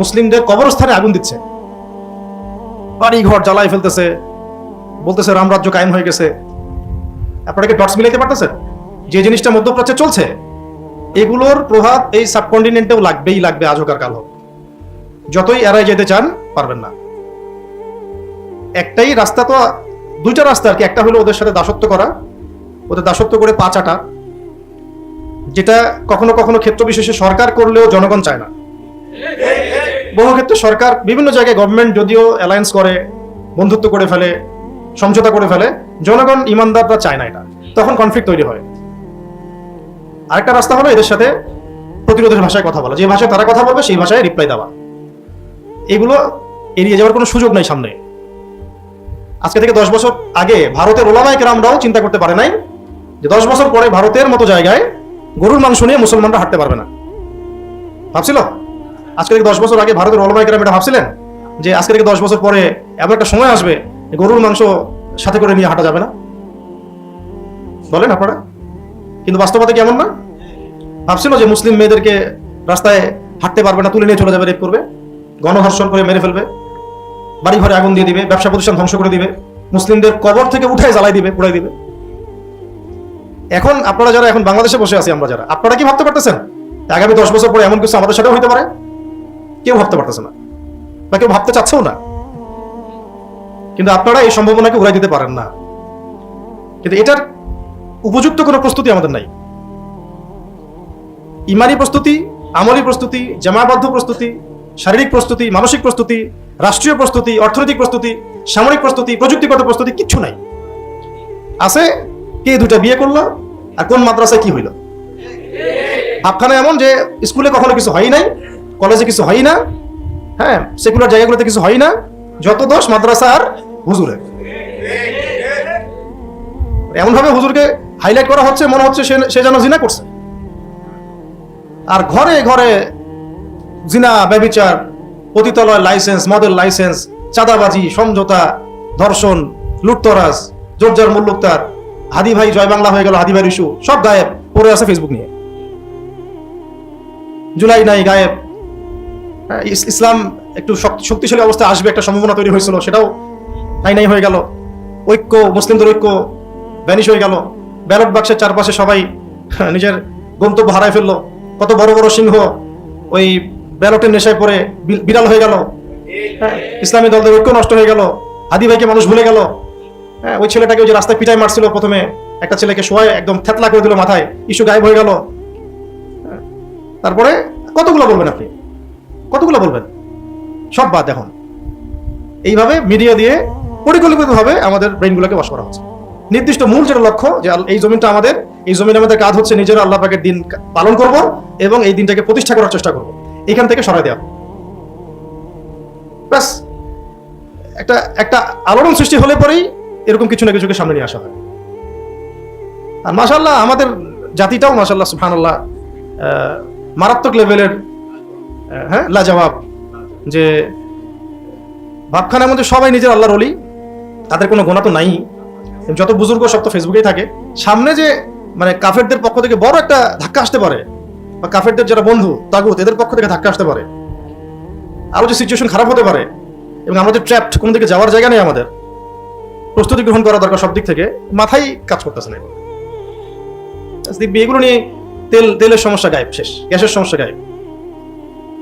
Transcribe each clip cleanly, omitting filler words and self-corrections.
মুসলিমদের কবরস্থানে আগুন দিচ্ছে, বাড়ি ঘর জ্বালাই ফেলতেছে, বলতেছে রামরাজ্য কায়েম হয়ে গেছে। আপনারা কি ডটস মিলাইতে পারতেছেন? যে জিনিসটা মধ্যপ্রাচ্যে চলছে, এগুলোর প্রভাব এই সাবকন্টিনেন্টেও লাগবে আজ হোক আর কাল হোক। যতই এড়াই যেতে চান পারবেন না। একটাই রাস্তা, তো দুইটা রাস্তা আর কি। একটা হলো ওদের সাথে দাসত্ব করা, ওদের দাসত্ব করে পা চাটা, যেটা কখনো কখনো ক্ষেত্র বিশেষে সরকার করলেও জনগণ চায় না। বহু ক্ষেত্রে সরকার বিভিন্ন জায়গায় গভর্নমেন্ট যদিও অ্যালায়েন্স করে, বন্ধুত্ব করে ফেলে, সমঝোতা করে ফেলে, জনগণ ইমানদাররা চায় না, এটা তখন কনফ্লিক্ট তৈরি হয়। আরেকটা রাস্তা হলো এদের সাথে প্রতিরোধের ভাষায় কথা বলা, যে ভাষায় তারা কথা বলবে সেই ভাষায় রিপ্লাই দেওয়া। এগুলো এড়িয়ে যাওয়ার কোনো সুযোগ নাই সামনে। আজকে থেকে 10 বছর আগে ভারতের ওলামায়ে কেরামরাও চিন্তা করতে পারে নাই যে 10 বছর পরে ভারতের মতো জায়গায় গরুর মাংস নিয়ে মুসলমানরা হাঁটতে পারবে না। ভাবছিল? আজকে থেকে 10 বছর আগে ভারতের ওলামায়ে কেরাম এটা ভাবছিলেন যে আজকে থেকে 10 বছর পরে এমন একটা সময় আসবে গরুর মাংস সাথে করে নিয়ে হাঁটা যাবে না? বলেন আপনারা। কিন্তু বাস্তবতা কেমন না? ভাবছিল যে মুসলিম মেয়েদেরকে রাস্তায় হাঁটতে পারবে না, তুলে নিয়ে চলে যাবে, রেপ করবে, গণধর্ষণ করে মেরে ফেলবে, বাড়ি ঘরে আগুন দিয়ে দিবে, ব্যবসা প্রতিষ্ঠান ধ্বংস করে দিবে, মুসলিমদের কবর থেকে উঠায় জ্বালাই দিবে, পুড়াই দিবে। এখন আপনারা যারা এখন বাংলাদেশে বসে আছি, আমরা যারা, আপনারা কি ভাবতে পারতেছেন আগামী 10 বছর পরে এমন কিছু আমাদের সাথেও হইতে পারে? কেউ ভাবতে পারতেছে না, বা কেউ ভাবতে চাচ্ছেও না। কিন্তু আপনারা এই সম্ভাবনাকে উড়াই দিতে পারেন না। কিন্তু এটার উপযুক্ত কোনো প্রস্তুতি আমাদের নাই। ইমানি প্রস্তুতি, আমলি প্রস্তুতি, জামাবদ্ধ প্রস্তুতি, শারীরিক প্রস্তুতি, মানসিক প্রস্তুতি, রাষ্ট্রীয় প্রস্তুতি, অর্থনৈতিক প্রস্তুতি, সামরিক প্রস্তুতি, প্রযুক্তিগত প্রস্তুতি কিচ্ছু নাই। আছে কে দুটা বিয়ে করলো আর কোন মাদ্রাসায় কি হইল। ভাবখানা এমন যে স্কুলে কখনো কিছু হয় নাই, কলেজে কিছু হয় না, হ্যাঁ, সেকুলার জায়গাগুলোতে কিছু হয় না, যত দোষ মাদ্রাসা আর হুজুরের। এমন ভাবে হুজুরকে হাইলাইট করা হচ্ছে, মনে হচ্ছে সে যেন জিনা করছে। আর ঘরে ঘরে জিনা, ব্যভিচার, পতিতালয় লাইসেন্স, মদের লাইসেন্স, চাঁদাবাজি, সমঝোতা, ধর্ষণ, লুটতরাজ, জোরজার মুল্লুকতার, হাদি ভাই জয় বাংলা হয়ে গেল, হাদি ভাই ইস্যু সব গায়েব, পড়ে আছে ফেসবুক নিয়ে। জুলাই নাই, গায়েব। ইসলাম একটু শক্তিশালী অবস্থা আসবে, একটা সম্ভাবনা তৈরি হয়েছিল, সেটাও নাই হয়ে গেল। ঐক্য, মুসলিমদের ঐক্য ভ্যানিশ হয়ে গেল। ব্যালট বাক্সের চারপাশে সবাই নিজের গন্তব্য হারায় ফেললো। কত বড় বড় সিংহ ওই ব্যালটের নেশায় পড়ে বিড়াল হয়ে গেল। ইসলামী দলদের ঐক্য নষ্ট হয়ে গেল। হাদি ভাইকে মানুষ ভুলে গেল। হ্যাঁ, ওই ছেলেটাকে ওই যে রাস্তায় পিটাই মারছিল প্রথমে, একটা ছেলেকে শোয়ায় একদম থেতলা করে দিল মাথায়, ইস্যু গায়েব হয়ে গেল। তারপরে কতগুলো বলবেন আপনি? কতগুলো বলবেন? সব বাদ। এখন এইভাবে মিডিয়া দিয়ে পরিকল্পিতভাবে আমাদের ব্রেইনগুলোকে ওয়াশ করা হচ্ছে। নির্দিষ্ট মূল যেটা লক্ষ্য, যে এই জমিনটা আমাদের, এই জমিনে আমাদের কাজ হচ্ছে নিজেরা আল্লাহ পাকের দিন পালন করব এবং এই দিনটাকে প্রতিষ্ঠা করার চেষ্টা করব, এখান থেকে সরাই দেওয়া। ব্যাস, একটা আলোড়ন সৃষ্টি হলে পরেই এরকম কিছু না কিছুকে সামনে নিয়ে আসা হয়। আর মাশাআল্লাহ আমাদের জাতিটাও মাশাআল্লাহ সুবহানাল্লাহ মারাত্মক লেভেলের, হ্যাঁ, লাজবাব। যে ভাবখানার মধ্যে সবাই নিজের আল্লাহর ওলি, তাদের কোনো গুনাহ তো নাই। যত বুজুর্গ সব তো ফেসবুকেই থাকে। সামনে যে মানে কাফেরদের পক্ষ থেকে বড় একটা ধাক্কা আসতে পারে, বা কাফেরদের যারা বন্ধু তাগুত, এদের পক্ষ থেকে ধাক্কা আসতে পারে, আরো যে সিচুয়েশন খারাপ হতে পারে, এবং আমরা যে ট্র্যাপড, কোন দিকে যাওয়ার জায়গা নেই, আমাদের প্রস্তুতি গ্রহণ করা দরকার সব দিক থেকে, মাথায় কাজ করতেছে না। এগুলো নিয়ে তেলের সমস্যা গায়েব, শেষ। গ্যাসের সমস্যা গায়েব,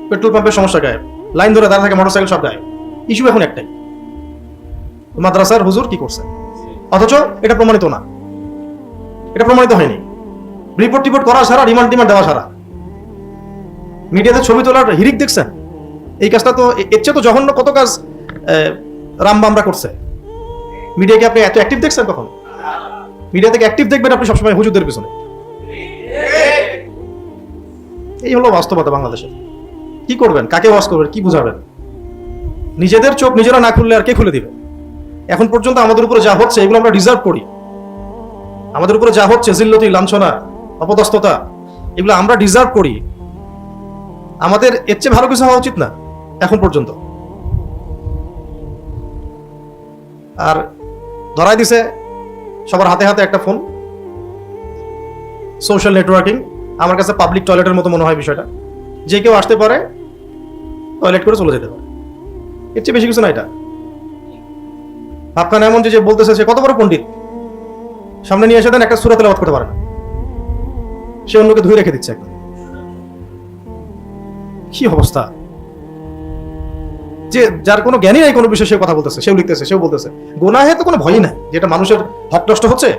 পেট্রোল পাম্পের সমস্যা গায়েব, লাইন ধরে দাঁড়া থাকে মোটরসাইকেল সব গায়েব। ইস্যু এখন একটাই, মাদ্রাসার হুজুর কি করছে, অথচ এটা প্রমাণিত না, এটা প্রমাণিত হয়নি। রিপোর্ট করা ছাড়া, রিমান্ড দেওয়া ছাড়া। মিডিয়াতে ছবি তোলার হিরিক দেখছেন? এই কাজটা তো এর চেয়ে তো জঘন্য কত কাজ রামবামরা করছে। মিডিয়াকে আপনি এত অ্যাক্টিভ দেখছেন কখন? মিডিয়া থেকে অ্যাক্টিভ দেখবেন আপনি সবসময় হুজুরদের পিছনে। এই হলো বাস্তবতা বাংলাদেশের। কি করবেন? কাকে ওয়াজ করবেন? কি বুঝাবেন? নিজেদের চোখ নিজেরা না খুললে আর কে খুলে দিবে? এখন পর্যন্ত আমাদের উপরে যা হচ্ছে এগুলো আমরা ডিজার্ভ করি। আমাদের উপরে যা হচ্ছে, জিল্লতি, লাঞ্ছনা, অপদস্থতা, এগুলো আমরা ডিজার্ভ করি। আমাদের এর চেয়ে ভালো কিছু হওয়া উচিত না এখন পর্যন্ত। আর ধরাই দিছে সবার হাতে হাতে একটা ফোন, সোশ্যাল নেটওয়ার্কিং। আমার কাছে পাবলিক টয়লেটের মতো মনে হয় বিষয়টা। যে কেউ আসতে পারে, টয়লেট করে চলে যেতে পারে, এর চেয়ে বেশি কিছু না। এটা ভাবখান এমন যে বলতেছে সে কত বড় পণ্ডিত, সামনে নিয়ে এসে দেন একটা সূরা তেলাওয়াত করতে পারে না, সে অন্যকে ধুয়ে রেখে দিচ্ছে একদম। কি অবস্থা! যে যার কোনো জ্ঞানই নাই কোনো বিষয়ে, সেও কথা বলতেছে, সেও লিখতেছে, সেও বলতেছে। গুনাহে তো কোনো ভয়ই নাই, যেটা মানুষের হক নষ্ট হচ্ছে,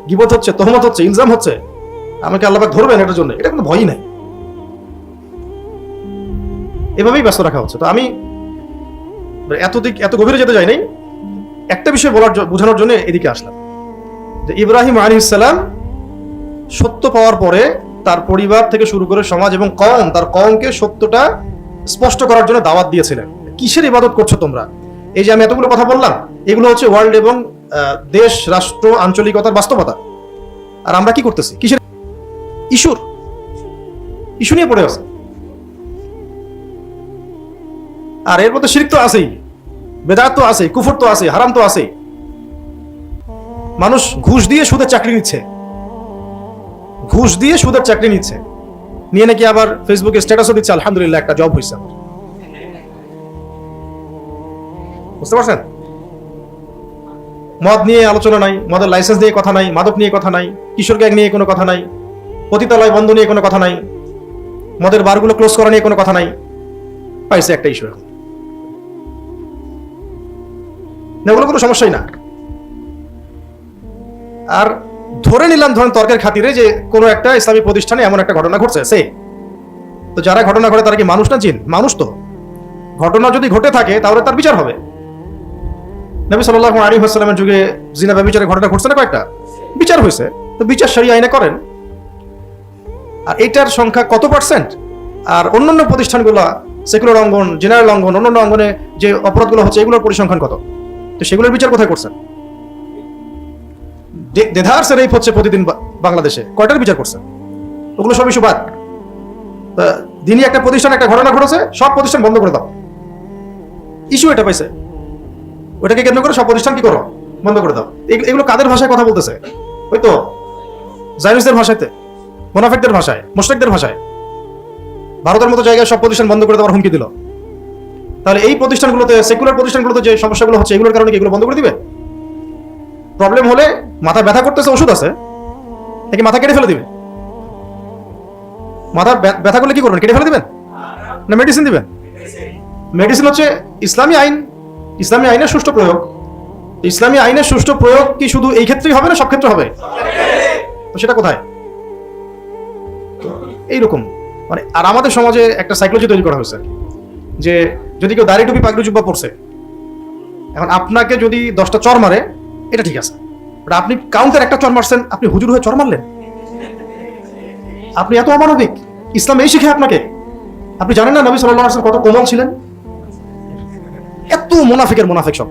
গীবত হচ্ছে, তহমত হচ্ছে, ইলজাম হচ্ছে, আমাকে আল্লাহ পাক ধরবেন এটার জন্য, এটা কোনো ভয়ই নাই। এভাবেই ব্যস্ত রাখা হচ্ছে। তো আমি এত গভীরে যেতে যাই নাই, একটা বিষয় বোঝানোর জন্য এদিকে আসলাম, যে ইব্রাহিম আলাইহিস সালাম সত্য পাওয়ার পরে তার পরিবার থেকে শুরু করে সমাজ এবং কওম, তার কওমকে সত্যটা স্পষ্ট করার জন্য দাওয়াত দিয়েছিলেন। কিসের ইবাদত করছো তোমরা? এই যে আমি এতগুলো কথা বললাম, এগুলো হচ্ছে ওয়ার্ল্ড এবং দেশ, রাষ্ট্র, আঞ্চলিকতার বাস্তবতা। আর আমরা কি করতেছি? কিসের ইস্যু নিয়ে পড়ে আছে। আর এর মধ্যে শিরক তো আছেই, বেদাত তো আছেই, কুফর তো আছেই, হারাম তো আছেই। মানুষ ঘুষ দিয়ে সুদের চাকরি নিচ্ছে, নিয়ে নাকি আবার ফেসবুকে স্ট্যাটাসও দিচ্ছে, আলহামদুলিল্লাহ একটা জব হয়েছে। বুঝতে পারছেন? মদ নিয়ে আলোচনা নাই, মদের লাইসেন্স নিয়ে কথা নাই, মাদক নিয়ে কথা নাই, কিশোর গ্যাং নিয়ে কোনো কথা নাই, পতিতালয় বন্ধ নিয়ে কোনো কথা নাই, মদের বারগুলো ক্লোজ করা নিয়ে কোনো কথা নাই। পাইছে একটা ইস্যু, এখন এগুলো কোনো সমস্যাই না। আর ধরে নিলাম, ধরেন তর্কের খাতিরে, যে কোনো একটা ইসলামী প্রতিষ্ঠানে এমন একটা ঘটনা ঘটছে, তো যারা ঘটনা ঘটে তারা কি মানুষ না জিন? মানুষ। তো ঘটনা যদি ঘটে থাকে তাহলে তার বিচার হবে। নবী সাল্লাল্লাহু আলাইহি ওয়াসাল্লামের যুগে জিনা ব্যভিচারের ঘটনা ঘটছে না কয়েকটা, বিচার হয়েছে। তো বিচার শরিয়া আইনে করেন। আর এটার সংখ্যা কত পার্সেন্ট? আর অন্যান্য প্রতিষ্ঠানগুলো, সেকুলার অঙ্গন, জেনারেল অঙ্গন, অন্যান্য অঙ্গনে যে অপরাধগুলো হচ্ছে, এগুলোর পরিসংখ্যান কত? তো সেগুলোর বিচার কোথায় করছেন? দেধার সেরেই হচ্ছে প্রতিদিন বাংলাদেশে, কয়টার বিচার করছেন? ওগুলো সব ইস্যু বাদ। দিনই একটা প্রতিষ্ঠান একটা ঘটনা ঘটেছে, সব প্রতিষ্ঠান বন্ধ করে দাও, ইস্যু এটা পাইছে, ওটাকে কেন্দ্র করে সব প্রতিষ্ঠান কি করো? বন্ধ করে দাও। এগুলো কাদের ভাষায় কথা বলতেছে? ওই তো জায়নুসদের ভাষাতে, মুনাফিকদের ভাষায়, মুশরিকদের ভাষায়। ভারতের মতো জায়গায় সব প্রতিষ্ঠান বন্ধ করে দেওয়ার হুমকি দিল। তাহলে এই প্রতিষ্ঠানগুলোতে, সেকুলার প্রতিষ্ঠানগুলোতে যে সমস্যাগুলো হচ্ছে, এগুলোর কারণে কি এগুলো বন্ধ করে দিবে? প্রবলেম হলে মাথা ব্যথা করতেছে, ওষুধ আছে, নাকি মাথা কেটে ফেলে দিবে? মাথা ব্যথা করলে কি করবেন? কেটে ফেলে দিবেন না মেডিসিন দিবেন? মেডিসিন হচ্ছে ইসলামী আইন, ইসলামী আইনের সুষ্ঠু প্রয়োগ। ইসলামী আইনের সুষ্ঠু প্রয়োগ কি শুধু এই ক্ষেত্রেই হবে না সব ক্ষেত্রে হবে? তো সেটা কোথায়? এইরকম মানে। আর আমাদের সমাজে একটা সাইকোলজি তৈরি করা হয়েছে, যে যদি কেউ দাড়ি টুপি পাগড়ি জুব্বা পড়ছে, এখন আপনাকে যদি 10টা চর মারে, এটা ঠিক আছে। আপনি কাউন্টার একটা চর মারছেন, আপনি হুজুর হয়ে চর মারলেন, আপনি এত অমানবিক। ইসলাম এই শিখে আপনাকে? আপনি জানেন না নবী সাল্লাল্লাহু আলাইহি ওয়াসাল্লাম কত কোমল ছিলেন? এত মুনাফিকের মুনাফিক সব।